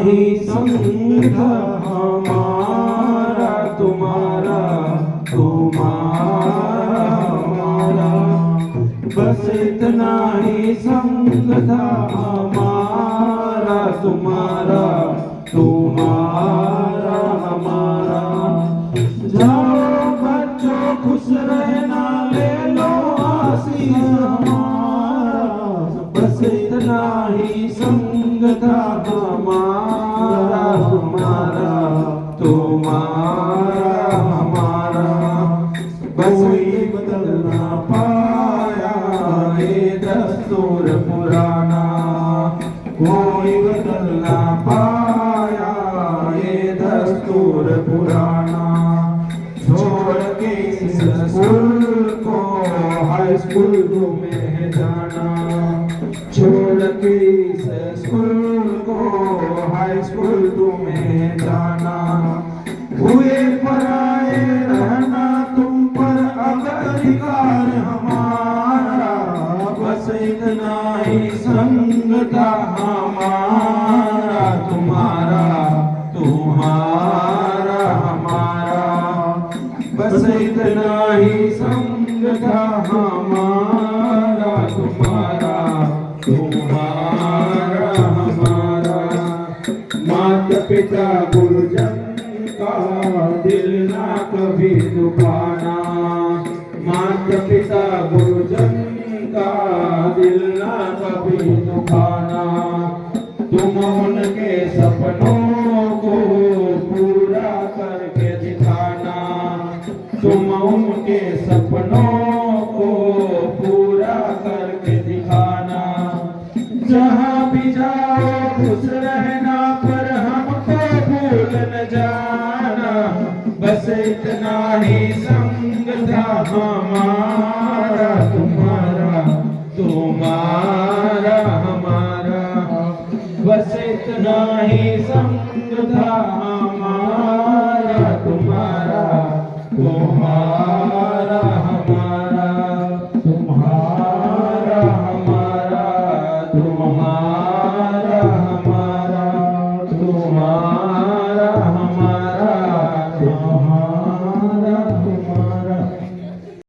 ही संग था हमारा तुम्हारा तुम्हारा हमारा, बस इतना ही संग था हमारा तुम्हारा तुम्हारा हमारा। जाओ बच्चों खुश रहना, ले लो आशीष हमारा, बस इतना ही संग था हमारा तुम्हारा तुम्हारा हमारा। कोई बदल ना पाया ये दस्तूर पुराना, कोई बदल ना पाया ये दस्तूर पुराना। छोड़ के इस स्कूल को हाई स्कूल में जाना, छोड़ के इस स्कूल को हाई स्कूल में जाना। हुए पराए रहना तुम पर अब अधिकार हमारा, बस इतना ही संग था हमारा तुम्हारा तुम्हारा हमारा, बस इतना ही संग था हमारा तुम्हारा तुम्हारा हमारा। माता पिता गुरुजन का दिल ना कभी दुखाना, माता पिता गुरुजन का दिल ना कभी दुखाना। तुम उनके सपनों को पूरा करके दिखाना, तुम उनके सपनों को पूरा करके दिखाना। जहाँ भी जाओ खुश रहना, पर हमको भूल न जाना, बस इतना ही संग था हमारा